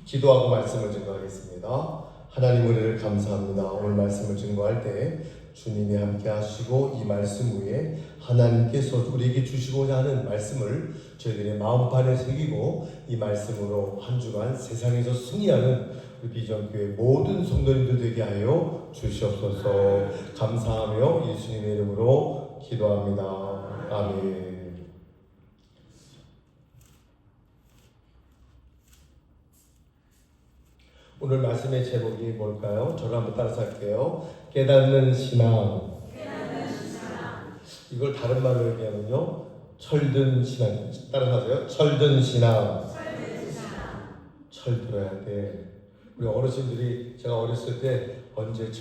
기도하고 말씀을 증거하겠습니다. 하나님 은혜를 감사합니다. 오늘 말씀을 증거할 때 주님이 함께 하시고 이 말씀 위에 하나님께서 우리에게 주시고자 하는 말씀을 저희들의 마음판에 새기고 이 말씀으로 한 주간 세상에서 승리하는 우리 비전교회 모든 성도님들 되게 하여 주시옵소서. 감사하며 예수님의 이름으로 기도합니다. 아멘. 오늘 말씀의 제목이 뭘까요? 저를 한번 따라서 할게요. 깨닫는 신앙. 이걸 다른 말로 얘기하면요, 철든 신앙. 따라서 하세요. 철든 신앙. 철 들어야 돼. 우리 어르신들이, 제가 어렸을 때 언제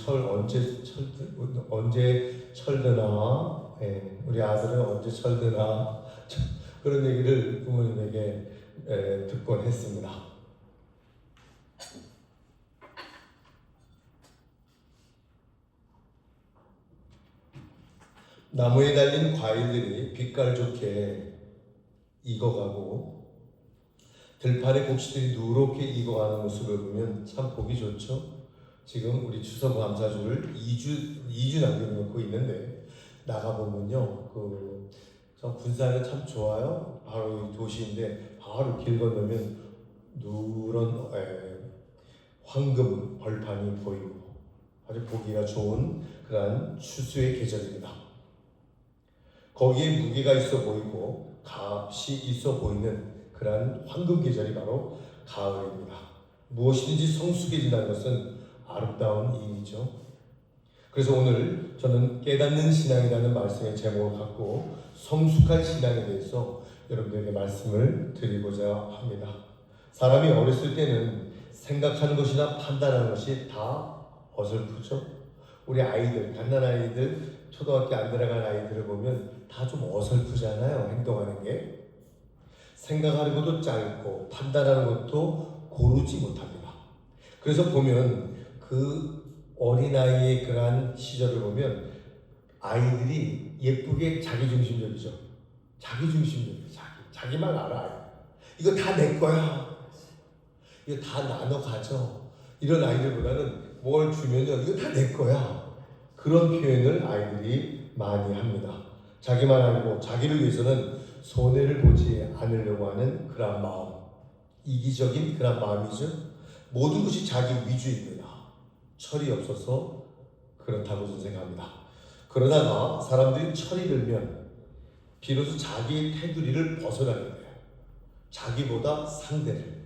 철드나, 우리 아들은 언제 철드나, 그런 얘기를 부모님에게 듣곤 했습니다. 나무에 달린 과일들이 빛깔 좋게 익어가고 들판의 곡식들이 누렇게 익어가는 모습을 보면 참 보기 좋죠. 지금 우리 추수감사주를 2주 남겨놓고 있는데 나가보면요, 저 군산은 참 좋아요. 바로 도시인데 바로 길 건너면 누런 황금 벌판이 보이고 아주 보기가 좋은 그런 추수의 계절입니다. 거기에 무게가 있어 보이고 값이 있어 보이는 그러한 황금 계절이 바로 가을입니다. 무엇이든지 성숙해진다는 것은 아름다운 일이죠. 그래서 오늘 저는 깨닫는 신앙이라는 말씀의 제목을 갖고 성숙한 신앙에 대해서 여러분들에게 말씀을 드리고자 합니다. 사람이 어렸을 때는 생각하는 것이나 판단하는 것이 다 어설프죠. 우리 아이들, 갓난아이들, 초등학교 안 들어간 아이들을 보면 다 좀 어설프잖아요. 행동하는 게. 생각하는 것도 짧고 판단하는 것도 고르지 못합니다. 그래서 보면 그 어린아이의 그러한 시절을 보면 아이들이 예쁘게 자기중심적이죠. 자기중심적이죠. 자기만 알아. 이거 다 내 거야. 이거 다 나눠 가져. 이런 아이들보다는 뭘 주면요, 이거 다 내 거야. 그런 표현을 아이들이 많이 합니다. 자기만 알고 자기를 위해서는 손해를 보지 않으려고 하는 그런 마음, 이기적인 그런 마음이죠. 모든 것이 자기 위주입니다. 철이 없어서 그렇다고 저는 생각합니다. 그러다가 사람들이 철이 들면 비로소 자기의 테두리를 벗어나게 돼요. 자기보다 상대를,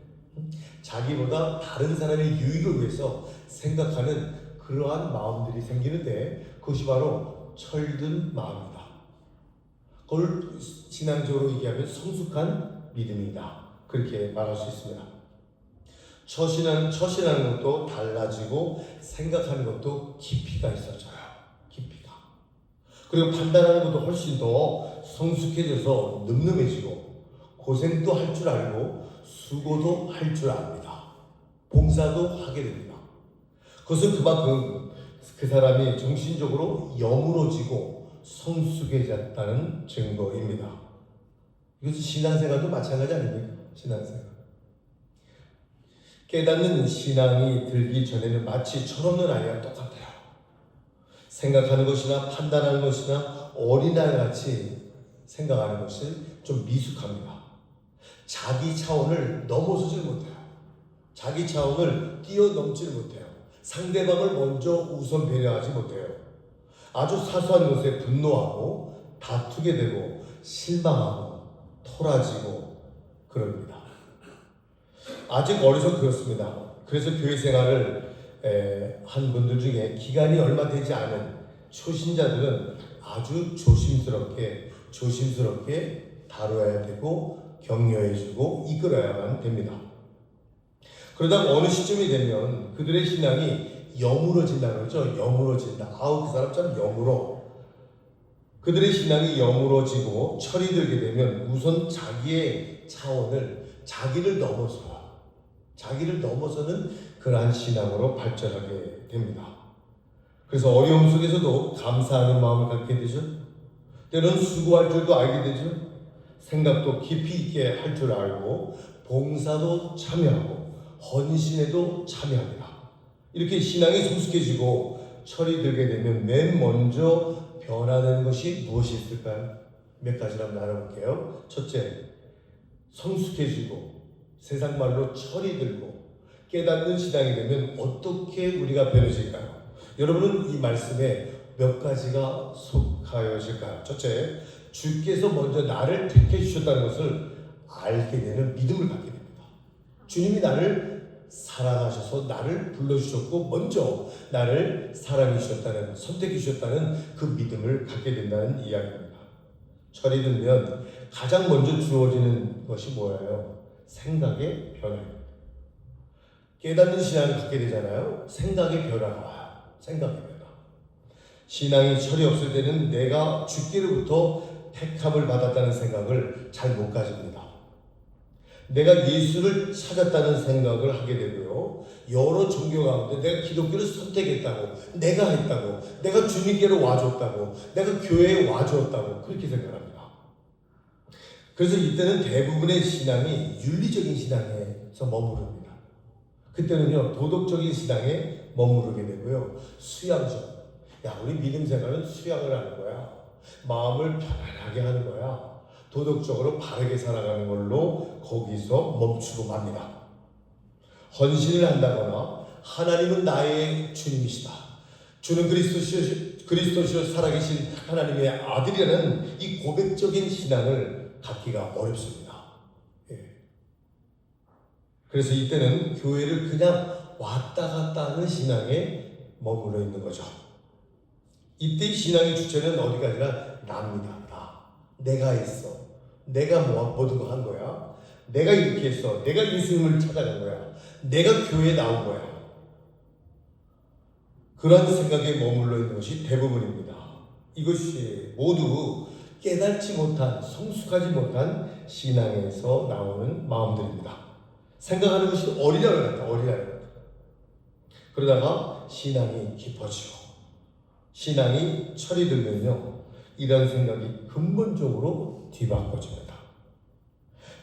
자기보다 다른 사람의 유익을 위해서 생각하는 그러한 마음들이 생기는데 그것이 바로 철든 마음입니다. 그걸 신앙적으로 얘기하면 성숙한 믿음이다. 그렇게 말할 수 있습니다. 처신하는 것도 달라지고 생각하는 것도 깊이가 있어져요. 깊이가. 그리고 판단하는 것도 훨씬 더 성숙해져서 늠름해지고 고생도 할 줄 알고 수고도 할 줄 압니다. 봉사도 하게 됩니다. 그것은 그만큼 그 사람이 정신적으로 여물어지고 성숙해졌다는 증거입니다. 이것은 신앙생활도 마찬가지 아닙니까? 신앙생활. 깨닫는 신앙이 들기 전에는 마치 철없는 아이와 똑같아요. 생각하는 것이나 판단하는 것이나 어린아이같이 생각하는 것이 좀 미숙합니다. 자기 차원을 넘어서질 못해요. 자기 차원을 뛰어넘지를 못해요. 상대방을 먼저 우선 배려하지 못해요. 아주 사소한 것에 분노하고 다투게 되고 실망하고 토라지고 그럽니다. 아직 어려서 그렇습니다. 그래서 교회 생활을 한 분들 중에 기간이 얼마 되지 않은 초신자들은 아주 조심스럽게 다뤄야 되고 격려해주고 이끌어야만 됩니다. 그러다 어느 시점이 되면 그들의 신앙이 여물어진다는 거죠. 여물어진다. 아우, 그 사람 참 여물어. 그들의 신앙이 여물어지고 철이 들게 되면 우선 자기의 차원을, 자기를 넘어서는 그러한 신앙으로 발전하게 됩니다. 그래서 어려움 속에서도 감사하는 마음을 갖게 되죠. 때로는 수고할 줄도 알게 되죠. 생각도 깊이 있게 할 줄 알고 봉사도 참여하고 헌신에도 참여합니다. 이렇게 신앙이 성숙해지고 철이 들게 되면 맨 먼저 변화되는 것이 무엇이 있을까요? 몇 가지를 한번 알아볼게요. 첫째, 성숙해지고 세상 말로 철이 들고 깨닫는 신앙이 되면 어떻게 우리가 변해질까요? 여러분은 이 말씀에 몇 가지가 속하여질까요? 첫째, 주께서 먼저 나를 택해 주셨다는 것을 알게 되는 믿음을 갖게 됩니다. 주님이 나를 사랑하셔서 나를 불러주셨고 먼저 나를 사랑해 주셨다는, 선택해 주셨다는 그 믿음을 갖게 된다는 이야기입니다. 철이 들면 가장 먼저 주어지는 것이 뭐예요? 생각의 변화입니다. 깨닫는 신앙을 갖게 되잖아요. 생각의 변화가 와요. 생각의 변화. 신앙이 철이 없을 때는 내가 주께로부터 택함을 받았다는 생각을 잘 못 가집니다. 내가 예수를 찾았다는 생각을 하게 되고요. 여러 종교 가운데 내가 기독교를 선택했다고, 내가 했다고, 내가 주님께로 와줬다고, 내가 교회에 와주었다고 그렇게 생각합니다. 그래서 이때는 대부분의 신앙이 윤리적인 신앙에서 머무릅니다. 그때는요, 도덕적인 신앙에 머무르게 되고요. 수양적. 야, 우리 믿음 생활은 수양을 하는 거야. 마음을 편안하게 하는 거야. 도덕적으로 바르게 살아가는 걸로 거기서 멈추고 맙니다. 헌신을 한다거나 하나님은 나의 주님이시다. 주는 그리스도시로 살아계신 하나님의 아들이라는 이 고백적인 신앙을 갖기가 어렵습니다. 예. 그래서 이때는 교회를 그냥 왔다 갔다 하는 신앙에 머물러 있는 거죠. 이때 신앙의 주체는 어디가 아니라 납니다. 내가 했어. 내가 모든 거 한 거야. 내가 이렇게 했어. 내가 예수님을 찾아간 거야. 내가 교회에 나온 거야. 그런 생각에 머물러 있는 것이 대부분입니다. 이것이 모두 깨닫지 못한, 성숙하지 못한 신앙에서 나오는 마음들입니다. 생각하는 것이 어린아이 같다. 어린아이 같다. 그러다가 신앙이 깊어지고 신앙이 철이 들면요, 이런 생각이 근본적으로 뒤바꿔집니다.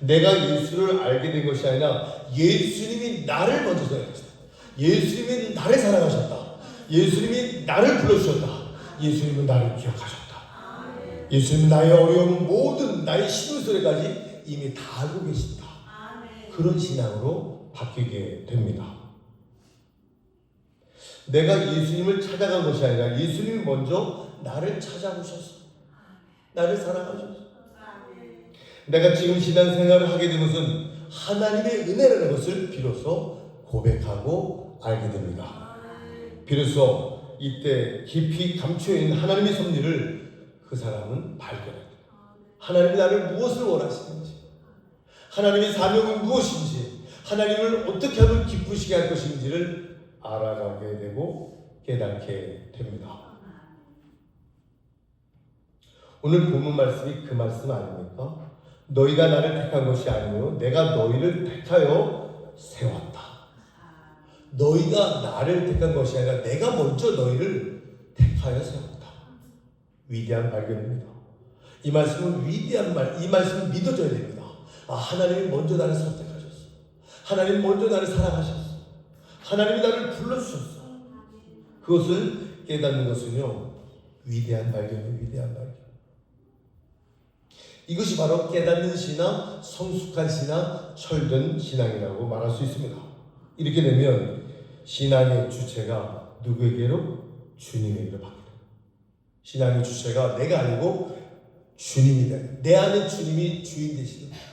내가 예수를 알게 된 것이 아니라 예수님이 나를 먼저 사랑하셨다. 예수님이 나를 사랑하셨다. 예수님이 나를 불러주셨다. 예수님은 나를 기억하셨다. 예수님은 나의 어려움 모든 나의 신음소리까지 이미 다 알고 계신다. 그런 신앙으로 바뀌게 됩니다. 내가 예수님을 찾아간 것이 아니라 예수님이 먼저 나를 찾아오셔서 나를 사랑하셔서 내가 지금 신앙생활을 하게 된 것은 하나님의 은혜라는 것을 비로소 고백하고 알게 됩니다. 비로소 이때 깊이 감춰있는 하나님의 섭리를 그 사람은 발견합니다. 하나님이 나를 무엇을 원하시는지, 하나님의 사명은 무엇인지, 하나님을 어떻게 하면 기쁘시게 할 것인지를 알아가게 되고 깨닫게 됩니다. 오늘 본문 말씀이 그 말씀 아닙니까? 너희가 나를 택한 것이 아니요 내가 너희를 택하여 세웠다. 너희가 나를 택한 것이 아니라 내가 먼저 너희를 택하여 세웠다. 위대한 발견입니다. 이 말씀은 위대한 이 말씀은 믿어져야 됩니다. 하나님이 먼저 나를 선택하셨어. 하나님이 먼저 나를 사랑하셨어. 하나님이 나를 불러주셨어. 그것을 깨닫는 것은요, 위대한 발견이에요. 위대한 발견. 이것이 바로 깨닫는 신앙, 성숙한 신앙, 철든 신앙이라고 말할 수 있습니다. 이렇게 되면 신앙의 주체가 누구에게로? 주님에게로 바뀌게 됩니다. 신앙의 주체가 내가 아니고 주님이 돼. 내 안에 주님이 주인 되시는 거예요.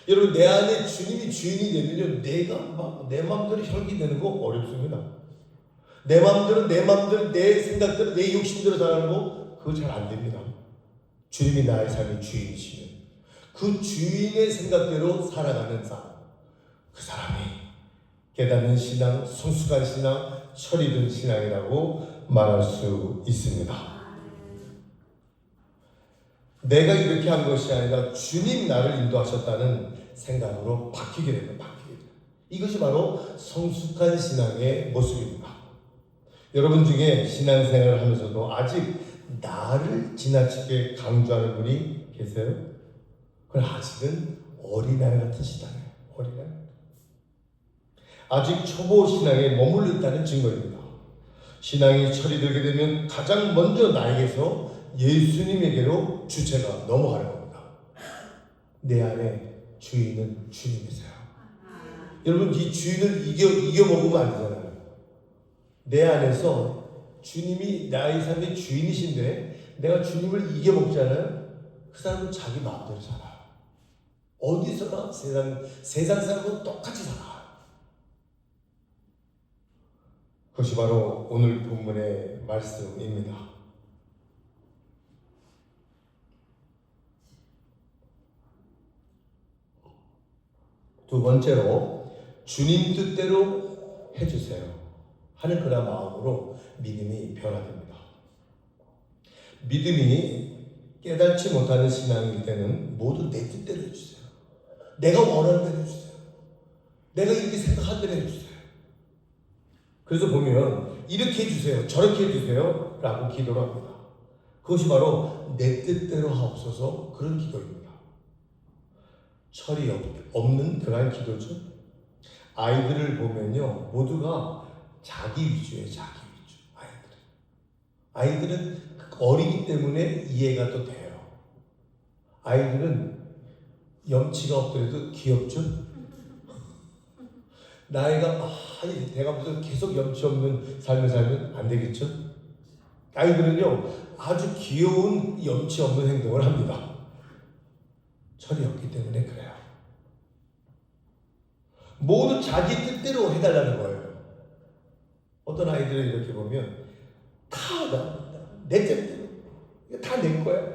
여러분, 내 안에 주님이 주인이 되면요, 내가 막 내 마음대로 혈기되는 거 어렵습니다. 내 마음대로 내 생각대로 내 욕심대로 살아가는 거 그거 잘 안 됩니다. 주님이 나의 삶의 주인이시면 그 주인의 생각대로 살아가는 사람, 그 사람이 깨닫는 신앙, 성숙한 신앙, 철이 든 신앙이라고 말할 수 있습니다. 내가 이렇게 한 것이 아니라 주님 나를 인도하셨다는 생각으로 바뀌게 됩니다. 이것이 바로 성숙한 신앙의 모습입니다. 여러분 중에 신앙생활을 하면서도 아직 나를 지나치게 강조하는 분이 계세요? 그건 아직은 어린아이 같은 신앙이에요. 어린아이. 아직 초보 신앙에 머물러 있다는 증거입니다. 신앙이 철이 들게 되면 가장 먼저 나에게서 예수님에게로 주체가 넘어가는 겁니다. 내 안에 주인은 주님이세요. 여러분, 이 주인을 이겨 먹으면 안 되잖아요. 내 안에서 주님이 나의 삶의 주인이신데 내가 주님을 이겨 먹잖아요. 그 사람은 자기 마음대로 살아요. 어디서나 세상 사람은 똑같이 살아요. 그것이 바로 오늘 본문의 말씀입니다. 두 번째로 주님 뜻대로 해주세요 하는 그런 마음으로 믿음이 변화됩니다. 믿음이 깨닫지 못하는 신앙일 때는 모두 내 뜻대로 해주세요. 내가 원하는 대로 해주세요. 내가 이렇게 생각한 대로 해주세요. 그래서 보면 이렇게 해주세요, 저렇게 해주세요 라고 기도를 합니다. 그것이 바로 내 뜻대로 하옵소서 그런 기도입니다. 철이 없는 그러한 기도죠. 아이들을 보면요, 모두가 자기 위주예요. 자기 위주. 아이들은 어리기 때문에 이해가 또 돼요. 아이들은 염치가 없더라도 귀엽죠. 나이가 많이 돼가면서 계속 염치 없는 삶을 살면 안 되겠죠. 아이들은요, 아주 귀여운 염치 없는 행동을 합니다. 철이 없기 때문에 그래요. 모두 자기 뜻대로 해달라는 거예요. 어떤 아이들을 이렇게 보면 다 내 뜻대로, 이거 다 내 거야.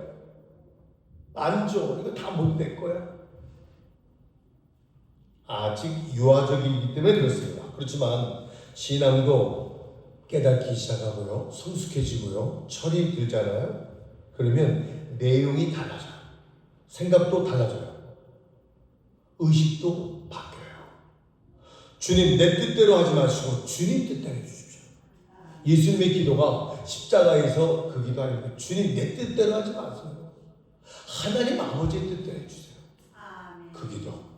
안 줘, 이거 다 못 내 거야. 아직 유아적이기 때문에 그렇습니다. 그렇지만 신앙도 깨닫기 시작하고요, 성숙해지고요, 철이 들잖아요. 그러면 내용이 달라져요. 생각도 달라져요. 의식도 바뀌어요. 주님, 내 뜻대로 하지 마시고 주님 뜻대로 해주십시오. 예수님의 기도가 십자가에서 그 기도 아닙니까? 주님, 내 뜻대로 하지 마세요. 하나님 아버지의 뜻대로 해주세요. 그 기도.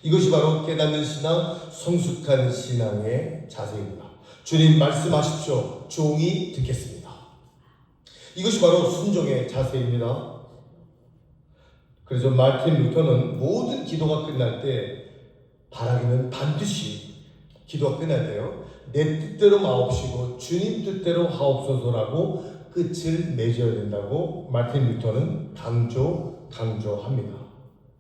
이것이 바로 깨닫는 신앙, 성숙한 신앙의 자세입니다. 주님, 말씀하십시오. 종이 듣겠습니다. 이것이 바로 순종의 자세입니다. 그래서 마틴 루터는 모든 기도가 끝날 때 바라기는 반드시 기도가 끝날 때요, 내 뜻대로 마옵시고 주님 뜻대로 하옵소서라고 끝을 맺어야 된다고 마틴 루터는 강조합니다.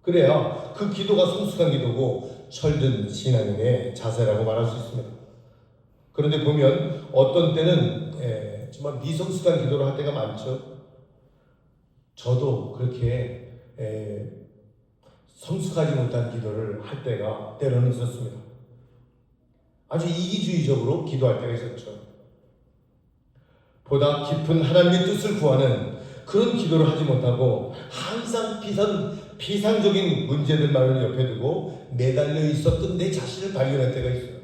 그래야 그 기도가 성숙한 기도고 철든 신앙인의 자세라고 말할 수 있습니다. 그런데 보면 어떤 때는 정말 미성숙한 기도를 할 때가 많죠. 저도 그렇게 성숙하지 못한 기도를 할 때가 때로는 있었습니다. 아주 이기주의적으로 기도할 때가 있었죠. 보다 깊은 하나님의 뜻을 구하는 그런 기도를 하지 못하고 항상 피상적인 문제들만을 옆에 두고 매달려 있었던 내 자신을 발견할 때가 있어요.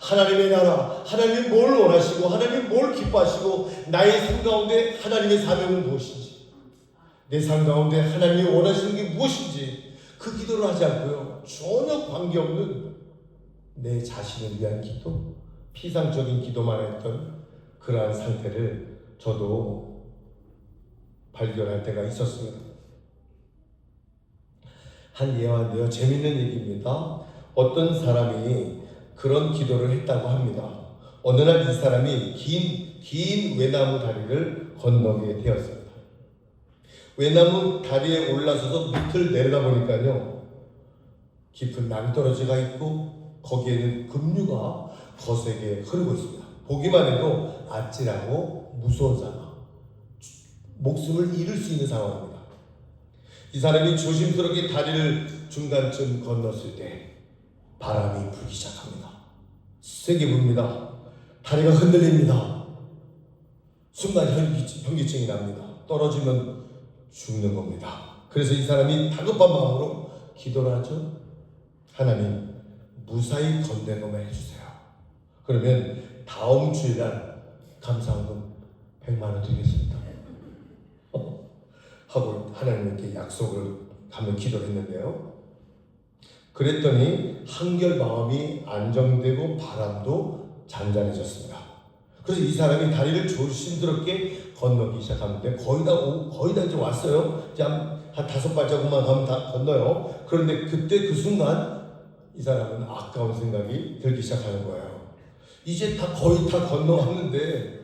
하나님의 나라, 하나님이 뭘 원하시고 하나님이 뭘 기뻐하시고 나의 삶 가운데 하나님의 사명은 무엇인지, 내 삶 가운데 하나님이 원하시는 게 무엇인지 그 기도를 하지 않고요, 전혀 관계없는 내 자신을 위한 기도, 피상적인 기도만 했던 그러한 상태를 저도 발견할 때가 있었습니다. 한 예화인데요, 재밌는 얘기입니다. 어떤 사람이 그런 기도를 했다고 합니다. 어느 날 이 사람이 긴 외나무 다리를 건너게 되었습니다. 외나무 다리에 올라서서 밑을 내려다 보니까요, 깊은 낭떠러지가 있고 거기에는 급류가 거세게 흐르고 있습니다. 보기만 해도 아찔하고 무서운 상황, 목숨을 잃을 수 있는 상황입니다. 이 사람이 조심스럽게 다리를 중간쯤 건넜을 때 바람이 불기 시작합니다. 세게 붑니다. 다리가 흔들립니다. 순간 현기증이 납니다. 떨어지면 죽는 겁니다. 그래서 이 사람이 다급한 마음으로 기도를 하죠. 하나님, 무사히 건너가게 해주세요. 그러면 다음 주일날 감사원금 100만 원 드리겠습니다 하고 하나님께 약속을 하며 기도를 했는데요, 그랬더니 한결 마음이 안정되고 바람도 잔잔해졌습니다. 그래서 이 사람이 다리를 조심스럽게 건너기 시작하는데 거의 다 이제 왔어요. 이제 한 5발자국만 가면 다 건너요. 그런데 그때 그 순간 이 사람은 아까운 생각이 들기 시작하는 거예요. 이제 거의 다 건너왔는데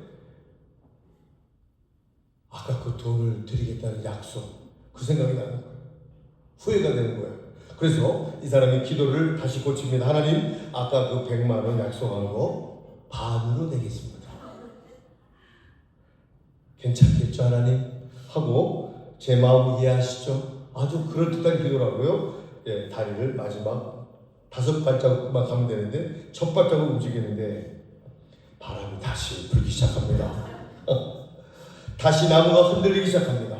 아까 그 돈을 드리겠다는 약속, 그 생각이 나는 거예요. 후회가 되는 거예요. 그래서 이 사람이 기도를 다시 고칩니다. 하나님, 아까 그 100만 원 약속한 거 반으로 내겠습니다. 괜찮겠죠, 하나님? 하고 제 마음 이해하시죠? 아주 그럴듯한 기도라고요. 예, 다리를 마지막 5발자국만 가면 되는데 첫 발자국 움직이는데 바람이 다시 불기 시작합니다. 다시 나무가 흔들리기 시작합니다.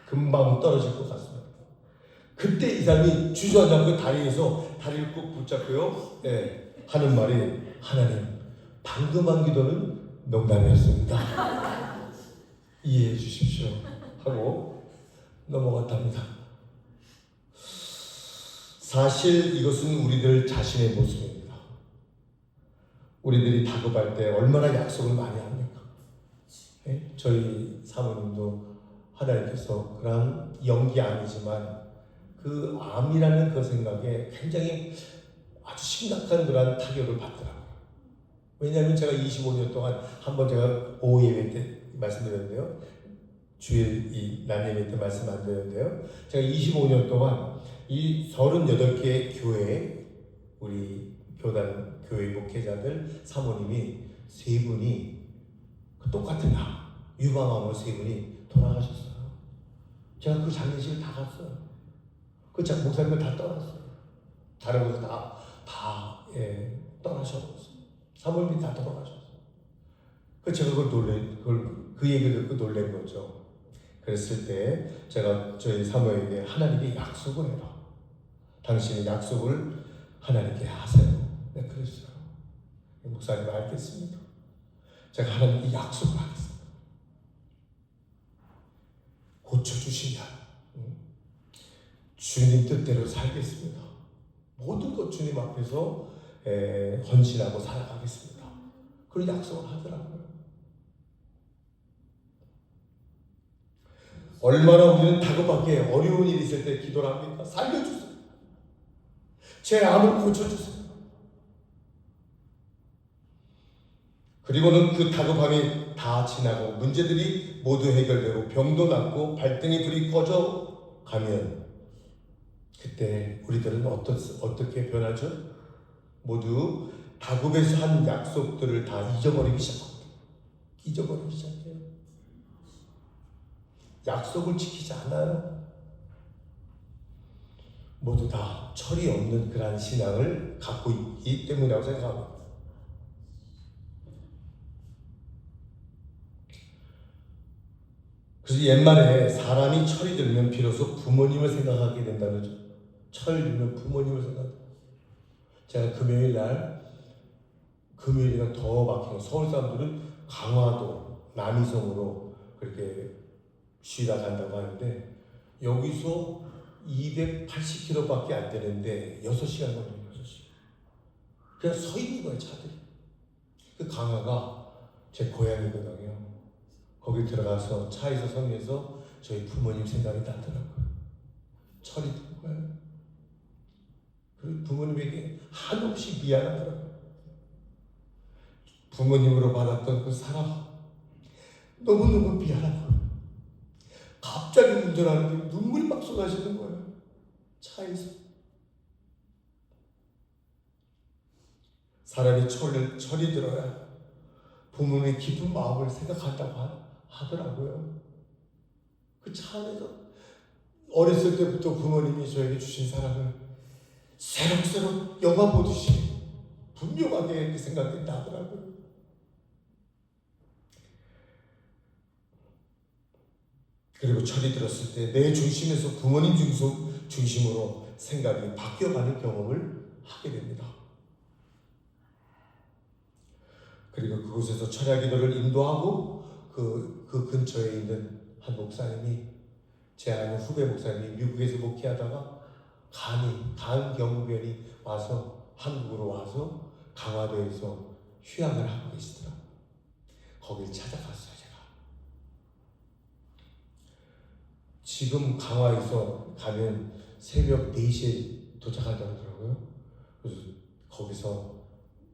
금방 떨어질 것 같습니다. 그때 이 사람이 주저앉고 다리에서 다리를 꾹 붙잡고요. 예, 하는 말이, 하나님, 방금 한 기도는 농담이었습니다. 이해해 주십시오. 하고 넘어갔답니다. 사실 이것은 우리들 자신의 모습입니다. 우리들이 다급할 때 얼마나 약속을 많이 합니까? 네? 저희 사모님도 하나님께서 그런 연기 아니지만 그 암이라는 그 생각에 굉장히 아주 심각한 그런 타격을 받더라고요. 왜냐하면 제가 25년 동안 한번 제가 오후 예배 때 말씀드렸는데요. 주일 이 난 예배 때 말씀 안 드렸는데요. 제가 25년 동안 이 38개의 교회, 우리 교단 교회 목회자들 사모님이 3분이 똑같은 유방암으로 3분이 돌아가셨어요. 제가 그 장례식을 다 갔어요. 그 목사님들 다 떠났어요. 다른 곳에 다 떠나셨어요. 사모님이 다 돌아가셨어요. 제가 그 얘기를 듣고 놀란 거죠. 그랬을 때 제가 저희 사모에게 하나님께 약속을 해라. 당신의 약속을 하나님께 하세요. 네, 그랬어요. 목사님 알겠습니다. 제가 하나님께 약속을 하겠습니다. 고쳐주신다. 주님 뜻대로 살겠습니다. 모든 것 주님 앞에서 헌신하고 살아가겠습니다. 그런 약속을 하더라고요. 얼마나 우리는 다급하게 어려운 일이 있을 때 기도를 합니까? 살려주세요. 제 암을 고쳐주세요. 그리고는 그 다급함이 다 지나고 문제들이 모두 해결되고 병도 낫고 발등에 불이 꺼져 가면 그때 우리들은 어떻게 변하죠? 모두 다급해서 한 약속들을 다 잊어버리기 시작합니다. 잊어버리기 시작해요. 약속을 지키지 않아요. 모두 다 철이 없는 그러한 신앙을 갖고 있기 때문이라고 생각합니다. 그래서 옛말에 사람이 철이 들면 비로소 부모님을 생각하게 된다는 거죠. 철이 들면 부모님을 생각합니다. 제가 금요일이나 더 막히고 서울 사람들은 강화도, 남이성으로 그렇게 쉬다 간다고 하는데 여기서 280km밖에 안 되는데 6시간 걸려요. 6시간. 그냥 서 있는 거예요, 차들이. 그 강화가 제 고향이거든요. 거기 들어가서 차에서 서면서 저희 부모님 생각이 나더라고요. 철이 든 거예요. 그리고 부모님에게 한없이 미안하더라고요. 부모님으로 받았던 그 사랑 너무너무 미안하고 갑자기 운전하는데 눈물이 막 쏟아지는 거예요. 차에서. 사람이 철이 들어야 부모님의 깊은 마음을 생각한다고 하더라고요. 그 차 안에서 어렸을 때부터 부모님이 저에게 주신 사랑을 새록새록 영화 보듯이 분명하게 생각이 나더라고요. 그리고 철이 들었을 때 내 중심에서 부모님 중심으로 생각이 바뀌어가는 경험을 하게 됩니다. 그리고 그곳에서 철야 기도를 인도하고 그 근처에 있는 한 목사님이, 제 아는 후배 목사님이 미국에서 목회하다가 강경변이 와서 한국으로 와서 강화도에서 휴양을 하고 계시더라고요. 거길 찾아갔어요, 제가. 지금 강화에서 가면 새벽 4시에 도착한다고 하더라고요. 그래서 거기서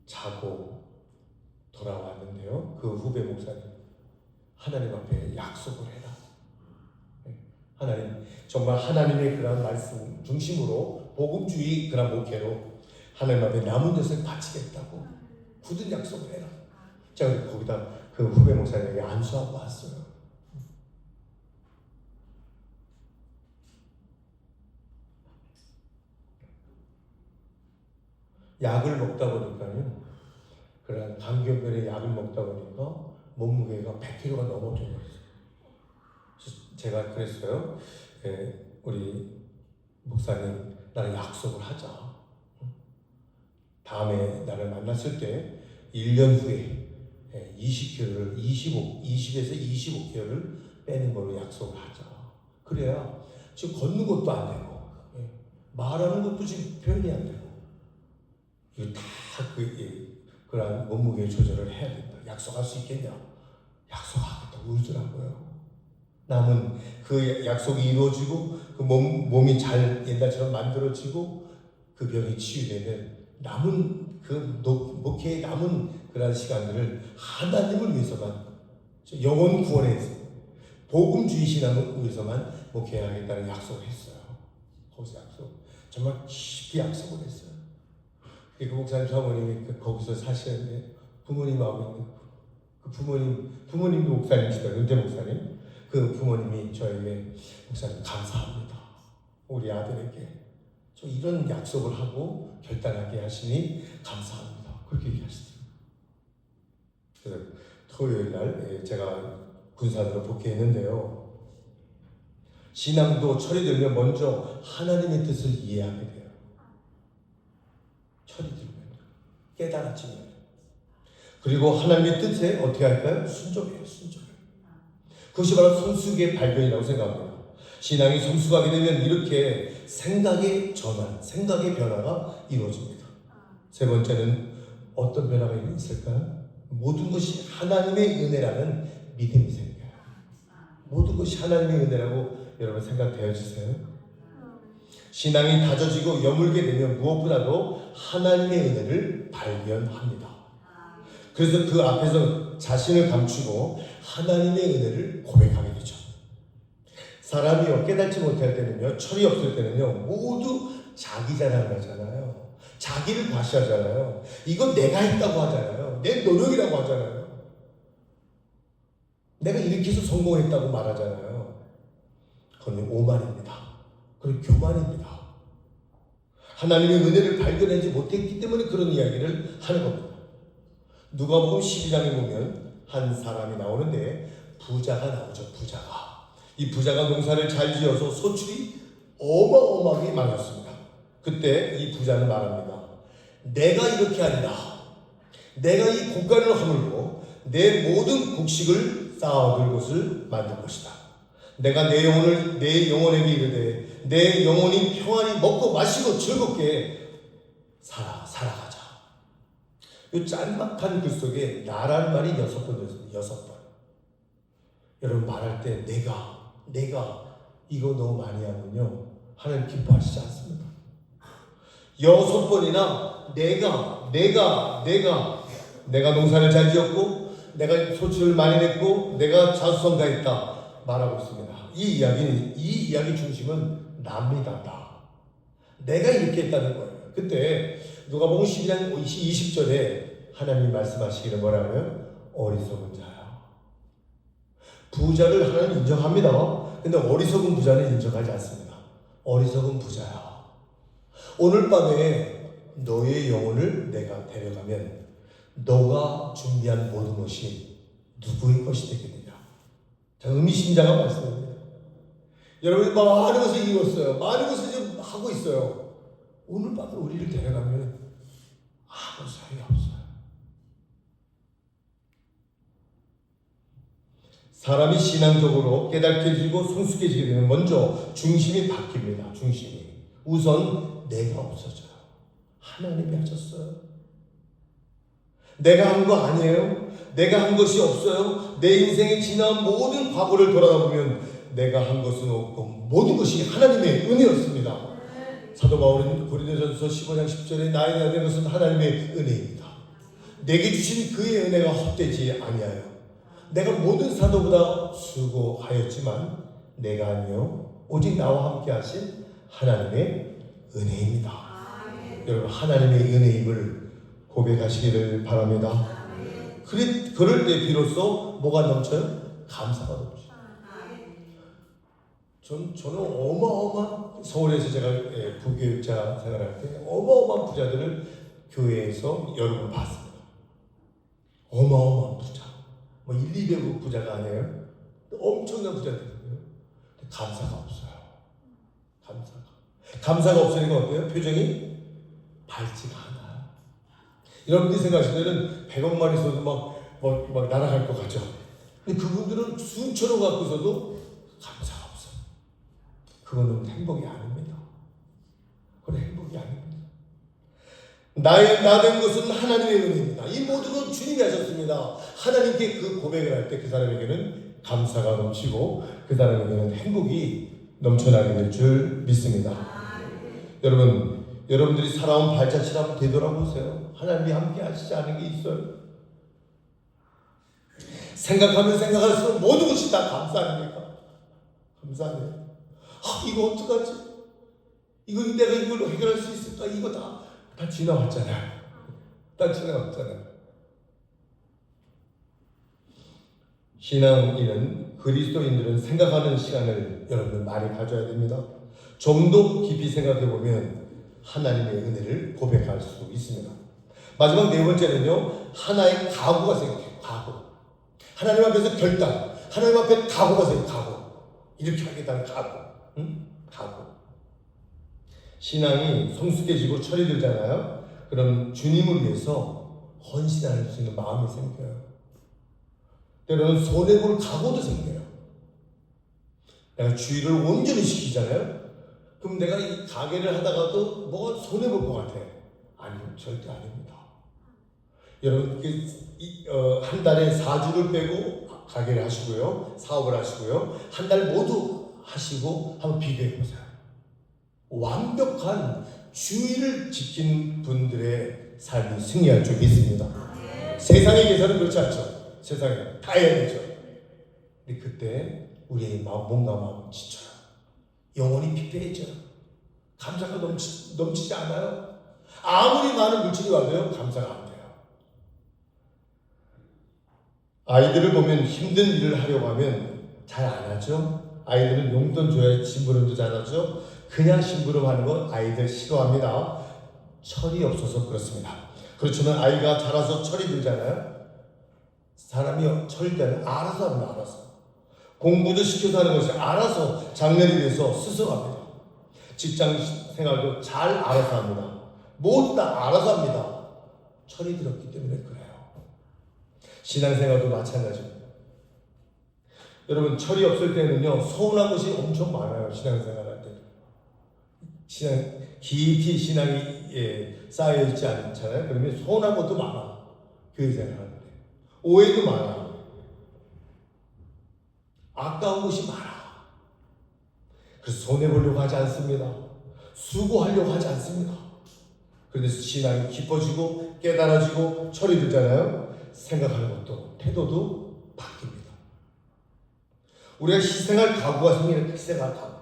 자고 돌아왔는데요. 그 후배 목사님, 하나님 앞에 약속을 해라. 하나님, 정말 하나님의 그런 말씀 중심으로 복음주의 그런 목회로 하나님 앞에 남은 것을 바치겠다고 굳은 약속을 해라. 제가 거기다 그 후배 목사님에게 안수하고 왔어요. 약을 먹다 보니까요, 그런 감염병의 약을 먹다 보니까 몸무게가 100kg가 넘어져요. 제가 그랬어요. 우리 목사님, 나랑 약속을 하자. 다음에 나를 만났을 때 1년 후에 20kg를 20에서 25kg를 빼는 걸로 약속을 하자. 그래야 지금 걷는 것도 안 되고 말하는 것도 지금 표현이 안 되고 이거 다 그런 몸무게 조절을 해야 된다. 약속할 수 있겠냐? 약속하겠다고 울더라고요. 남은 그 약속이 이루어지고 그 몸이 잘 옛날처럼 만들어지고 그 병이 치유되면 남은 그 목회에 남은 그런 시간들을 하나님을 위해서만, 영혼 구원에 복음주의 신앙을 위해서만 목회하겠다는 약속을 했어요. 거기서 약속, 정말 깊이 약속을 했어요. 그 목사님 사모님이 거기서 사시는데 부모님하고 있는 그 부모님도 목사님이시다. 은퇴 목사님. 그 부모님이 저에게, 목사님 감사합니다. 우리 아들에게 저 이런 약속을 하고 결단하게 하시니 감사합니다. 그렇게 얘기하시더라고요. 그래서 토요일 날 제가 군산으로 복귀했는데요. 신앙도 철이 들면 먼저 하나님의 뜻을 이해하게 돼요. 철이 들면, 깨달아지면. 그리고 하나님의 뜻에 어떻게 할까요? 순종해요, 순종. 그것이 바로 성숙의 발견이라고 생각합니다. 신앙이 성숙하게 되면 이렇게 생각의 전환, 생각의 변화가 이루어집니다. 세 번째는 어떤 변화가 있을까요? 모든 것이 하나님의 은혜라는 믿음이 생겨요. 모든 것이 하나님의 은혜라고 여러분 생각되어지세요? 신앙이 다져지고 여물게 되면 무엇보다도 하나님의 은혜를 발견합니다. 그래서 그 앞에서 자신을 감추고 하나님의 은혜를 고백하게 되죠. 사람이 깨닫지 못할 때는요, 철이 없을 때는요, 모두 자기 자랑을 하잖아요. 자기를 과시하잖아요. 이건 내가 했다고 하잖아요. 내 노력이라고 하잖아요. 내가 이렇게 해서 성공했다고 말하잖아요. 그건 오만입니다. 그건 교만입니다. 하나님의 은혜를 발견하지 못했기 때문에 그런 이야기를 하는 겁니다. 누가복음 12장에 보면 한 사람이 나오는데 부자가 나오죠. 부자가. 이 부자가 농사를 잘 지어서 소출이 어마어마하게 많았습니다. 그때 이 부자는 말합니다. 내가 이렇게 하리라. 내가 이 곡간을 허물고 내 모든 곡식을 쌓아둘 곳을 만들 것이다. 내가 내 영혼에게 이르되 내 영혼이 평안히 먹고 마시고 즐겁게 살아가자. 이 짤막한 글 속에 나라는 말이 6번 들었습니다. 6번. 여러분 말할 때 내가 이거 너무 많이 하면요 하나님 기뻐하시지 않습니다. 6번이나 내가 농사를 잘 지었고 내가 소출을 많이 냈고 내가 자수성가했다 말하고 있습니다. 이 이야기 중심은 납니다. 내가 이렇게 했다는 거예요. 그때 누가복음 12장 20절에 하나님이 말씀하시기를 뭐라고요? 어리석은 자야. 부자를 하나님 인정합니다. 근데 어리석은 부자는 인정하지 않습니다. 어리석은 부자야. 오늘 밤에 너의 영혼을 내가 데려가면 너가 준비한 모든 것이 누구의 것이 되겠느냐. 자, 의미심장한 말씀입니다. 여러분이 많은 것을 이뤘어요. 많은 것을 지금 하고 있어요. 오늘 밤에 우리를 데려가면 아무 소용이 없어요. 사람이 신앙적으로 깨닫게지고 성숙해지게 되면 먼저 중심이 바뀝니다. 중심이. 우선 내가 없어져요. 하나님이 하셨어요. 내가 한 거 아니에요. 내가 한 것이 없어요. 내 인생에 지난 모든 과거를 돌아보면 내가 한 것은 없고 모든 것이 하나님의 은혜였습니다. 사도 바울은 고린도전서 15장 10절에 나에게 된 것은 하나님의 은혜입니다. 내게 주신 그의 은혜가 헛되지 아니하여 내가 모든 사도보다 수고하였지만 내가 아니요 오직 나와 함께 하신 하나님의 은혜입니다. 여러분 하나님의 은혜임을 고백하시기를 바랍니다. 그럴 때 비로소 뭐가 넘쳐요? 감사가 넘쳐요. 저는 어마어마한 서울에서 제가 부교육자 생활할 때 어마어마한 부자들을 교회에서 여러 번 봤습니다. 어마어마한 부자. 뭐 1, 200억 부자가 아니에요. 엄청난 부자들이에요. 감사가 없어요. 감사가 없으니까 어때요? 표정이 밝지가 않아요. 여러분들이 생각하실 때는 100억만 있어도 막 날아갈 것 같죠. 근데 그분들은 수천억 갖고 있어도 감사가 없어요. 그거는 행복이 아닙니다. 그건 행복이 아닙니다. 나 된 것은 하나님의 은혜입니다. 이 모든 건 주님이 하셨습니다. 하나님께 그 고백을 할 때 그 사람에게는 감사가 넘치고 그 사람에게는 행복이 넘쳐나게 될 줄 믿습니다. 여러분들이 살아온 발자취를 한번 되돌아보세요. 하나님이 함께 하시지 않은 게 있어요. 생각하면 생각할수록 모든 것이 다 감사 아닙니까? 감사해요. 이거 어떡하지? 내가 이걸로 해결할 수 있을까? 이거 다 지나왔잖아요. 신앙인은 그리스도인들은 생각하는 시간을 여러분들 많이 가져야 됩니다. 좀 더 깊이 생각해 보면 하나님의 은혜를 고백할 수 있습니다. 마지막 네 번째는요, 하나의 각오가 생겨요. 각오. 하나님 앞에서 결단. 하나님 앞에 각오가 생겨요. 각오. 이렇게 하겠다는 각오. 각오. 신앙이 성숙해지고 철이 들잖아요. 그럼 주님을 위해서 헌신할 수 있는 마음이 생겨요. 때로는 손해볼 각오도 생겨요. 내가 주의를 온전히 시키잖아요. 그럼 내가 이 가게를 하다가도 뭐가 손해볼 것 같아. 아니요, 절대 아닙니다. 여러분, 한 달에 4주를 빼고 가게를 하시고요, 사업을 하시고요, 한 달 모두 하시고 한번 비교해 보세요. 완벽한 주의를 지킨 분들의 삶이 승리할 줄 믿습니다. 세상의 계산은 그렇지 않죠. 세상에 다 해야 되죠. 근데 그때 우리의 몸과 마음은 지쳐요. 영혼이 피폐해져요. 감사가 넘치지 않아요. 아무리 많은 물질이 와도요, 감사가 안 돼요. 아이들을 보면 힘든 일을 하려고 하면 잘 안 하죠. 아이들은 용돈 줘야 심부름도 잘하죠. 그냥 심부름하는 건 아이들 싫어합니다. 철이 없어서 그렇습니다. 그렇지만 아이가 자라서 철이 들잖아요. 사람이 철이 되면 알아서 합니다. 알아서. 공부도 시켜서 하는 것이 알아서 장래를 위해서 스스로 합니다. 직장 생활도 잘 알아서 합니다. 모두 다 알아서 합니다. 철이 들었기 때문에 그래요. 신앙생활도 마찬가지입니다. 여러분, 철이 없을 때는요, 서운한 것이 엄청 많아요. 신앙생활할 때. 깊이 신앙이 쌓여있지 않잖아요. 그러면 서운한 것도 많아. 교회 생활하는데. 오해도 많아. 아까운 것이 많아. 그래서 손해보려고 하지 않습니다. 수고하려고 하지 않습니다. 그래서 신앙이 깊어지고 깨달아지고 철이 들잖아요. 생각하는 것도 태도도 바뀝니다. 우리가 희생할 각오가 생기는 희생할 각오.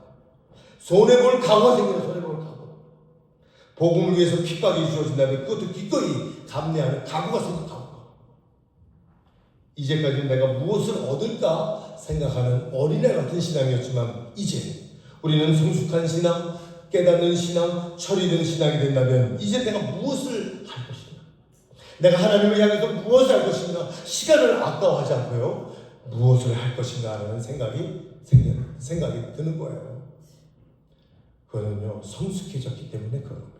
손해볼 각오가 생기는 손해볼 각오. 복음을 위해서 핍박이 주어진다면 그것도 기꺼이 감내하는 각오가 생기는 각오. 이제까지 내가 무엇을 얻을까 생각하는 어린애 같은 신앙이었지만 이제 우리는 성숙한 신앙, 깨닫는 신앙, 철이 든 신앙이 된다면 이제 내가 무엇을 할 것인가? 내가 하나님을 향해서 무엇을 할 것인가? 시간을 아까워하지 않고요. 무엇을 할 것인가 하는 생각이 드는 거예요. 그거는요, 성숙해졌기 때문에 그런 겁니다.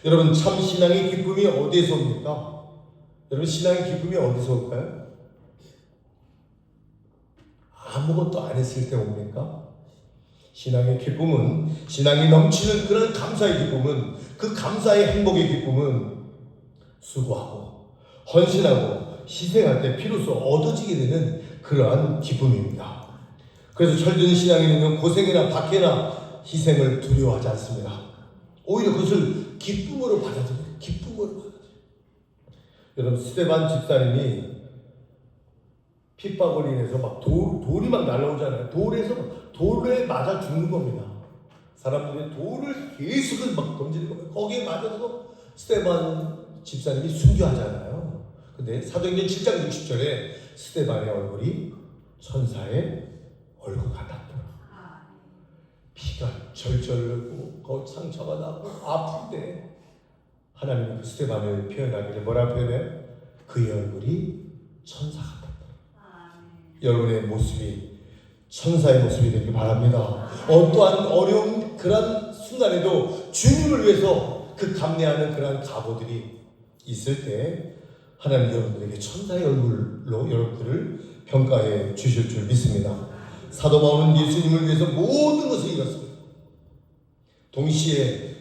여러분, 참 신앙의 기쁨이 어디에서 옵니까? 여러분, 신앙의 기쁨이 어디서 올까요? 아무것도 안 했을 때 옵니까? 신앙의 기쁨은, 신앙이 넘치는 그런 감사의 기쁨은, 그 감사의 행복의 기쁨은 수고하고 헌신하고 희생할 때 비로소 얻어지게 되는 그러한 기쁨입니다. 그래서 철든 신앙인은 고생이나 박해나 희생을 두려워하지 않습니다. 오히려 그것을 기쁨으로 받아들여요. 기쁨으로 받아들여요. 여러분, 스데반 집사님이 핍박을 인해서 막 돌이 막 날라오잖아요. 돌에 맞아 죽는 겁니다. 사람들이 돌을 계속 막 던지는 겁니다. 거기에 맞아서 스데반 집사님이 순교하잖아요. 근데 사도행전 7장 60절에 스데반의 얼굴이 천사의 얼굴 같았더라. 피가 절절 흐르고 거기 상처가 나고 아픈데 하나님이 그 스데반을 표현하기를 뭐라 표현해요? 그의 얼굴이 천사 같았더라. 여러분의 모습이 천사의 모습이 되길 바랍니다. 어떠한 어려운 그런 순간에도 주님을 위해서 그 감내하는 그런 각오들이 있을 때 하나님 여러분들에게 천사의 얼굴로 여러분들을 평가해 주실 줄 믿습니다. 사도 바울은 예수님을 위해서 모든 것을 잃었습니다. 동시에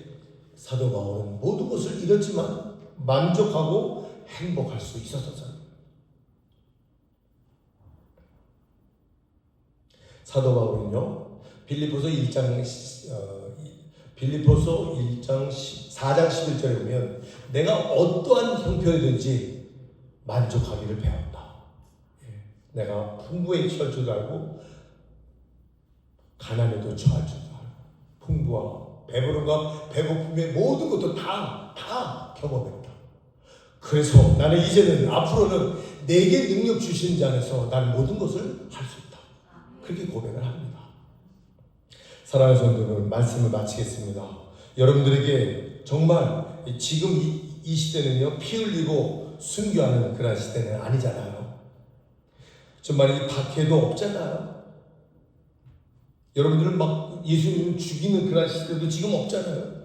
사도 바울은 모든 것을 잃었지만 만족하고 행복할 수 있었습니다. 사도 바울은요, 빌립보서 1장 4장 11절에 보면 내가 어떠한 형편이든지 만족하기를 배웠다. 내가 풍부에 처할 줄도 알고 가난에도 처할 줄도 알고 풍부와 배부름과 배고픔의 모든 것도 다 경험했다. 그래서 나는 이제는 앞으로는 내게 능력 주신 자 안에서 나는 모든 것을 할 수 있다. 그렇게 고백을 합니다. 사랑하는 성도들, 말씀을 마치겠습니다. 여러분들에게 정말 지금 이 시대는요, 피 흘리고 순교하는 그런 시대는 아니잖아요. 정말 이 박해도 없잖아요. 여러분들은 막 예수님을 죽이는 그런 시대도 지금 없잖아요.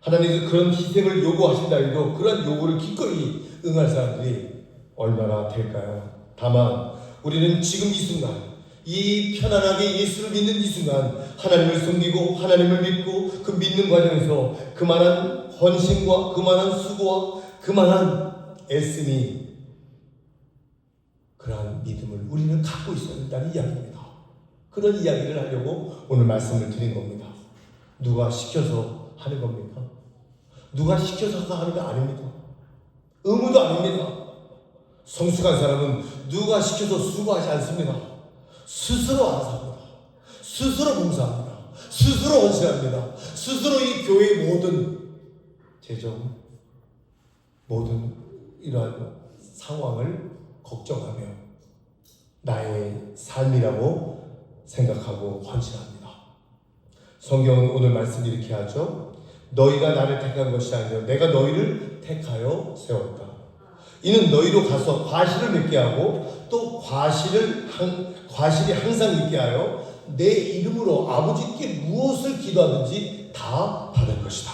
하나님께서 그런 희생을 요구하신다 해도 그런 요구를 기꺼이 응할 사람들이 얼마나 될까요? 다만 우리는 지금 이 순간, 이 편안하게 예수를 믿는 이 순간 하나님을 섬기고 하나님을 믿고 그 믿는 과정에서 그만한 헌신과 그만한 수고와 그만한 애씀이 그러한 믿음을 우리는 갖고 있어야 된다는 이야기입니다. 그런 이야기를 하려고 오늘 말씀을 드린 겁니다. 누가 시켜서 하는 겁니까? 누가 시켜서 하는 거 아닙니다. 의무도 아닙니다. 성숙한 사람은 누가 시켜서 수고하지 않습니다. 스스로 알아서 합니다. 스스로 봉사합니다. 스스로 헌신합니다. 스스로 이 교회의 모든 재정, 모든 이러한 상황을 걱정하며 나의 삶이라고 생각하고 헌신합니다. 성경은 오늘 말씀 이렇게 하죠. 너희가 나를 택한 것이 아니라 내가 너희를 택하여 세웠다. 이는 너희로 가서 과실을 맺게 하고 또 과실이 항상 있게 하여 내 이름으로 아버지께 무엇을 기도하든지 다 받을 것이다.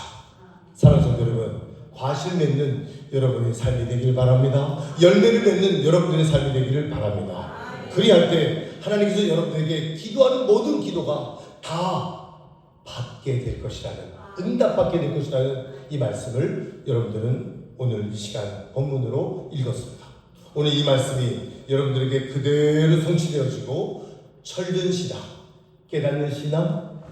사랑하는 성도 여러분, 과실 맺는 여러분의 삶이 되길 바랍니다. 열매를 맺는 여러분들의 삶이 되기를 바랍니다. 그리할 때 하나님께서 여러분에게 기도하는 모든 기도가 다 받게 될 것이라는, 응답받게 될 것이라는 이 말씀을 여러분들은 오늘 이 시간 본문으로 읽었습니다. 오늘 이 말씀이 여러분들에게 그대로 성취되어지고 철든 신앙, 깨닫는 신앙,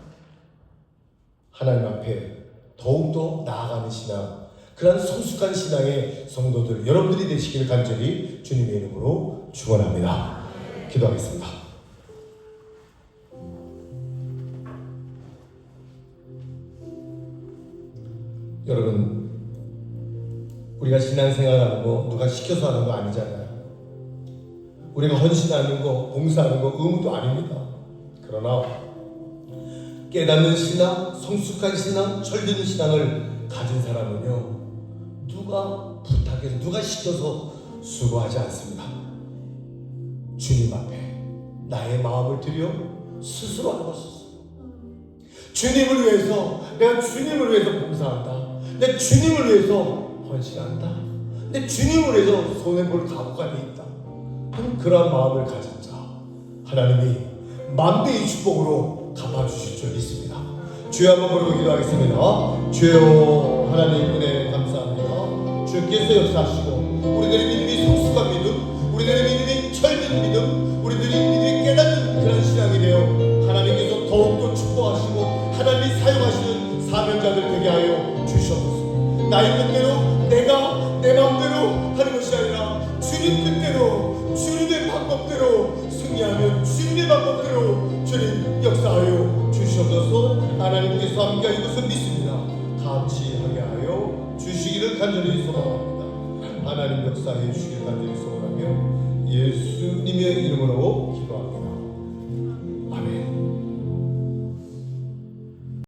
하나님 앞에 더욱더 나아가는 신앙, 그런 성숙한 신앙의 성도들 여러분들이 되시기를 간절히 주님의 이름으로 축원합니다. 기도하겠습니다. 여러분, 우리가 신앙생활하는 거 누가 시켜서 하는 거 아니잖아요. 우리가 헌신하는 거, 봉사하는 거 의무도 아닙니다. 그러나 깨닫는 신앙, 성숙한 신앙, 철든 신앙을 가진 사람은요, 누가 부탁해서, 누가 시켜서 수고하지 않습니다. 주님 앞에 나의 마음을 들여 스스로 하는 것이었어요. 주님을 위해서, 내가 주님을 위해서 봉사한다. 내 주님을 위해서 헌신한다. 내 주님을 위해서 손해볼 각오가 돼 있다. 그런 마음을 가진 자, 하나님이 만배의 축복으로 갚아주실 줄 믿습니다. 주여 한번 부르고 기도하겠습니다. 주여 하나님 은혜 감사합니다. 주께서 역사하시고 우리들의 믿음이 성숙한 믿음, 우리들의 믿음이 철든 믿음, 우리들의 믿음이 깨닫는 그런 신앙이 되어 하나님께서 더욱더 축복하시고 하나님이 사용하시는 사명자들 되게 하여 주시옵소서. 나의 뜻대로 내가 내 마음대로 하는 것이 아니라 주님 뜻대로 주님의 방법대로 승리하면 주님의 방법대로 주님 역사하여 주시옵소서. 하나님께서 함께하는 것을 믿습니다. 같이 하게 하여 주시기를 간절히 소망합니다. 하나님 역사해 주시기를 간절히 소망하며 예수님의 이름으로 기도합니다.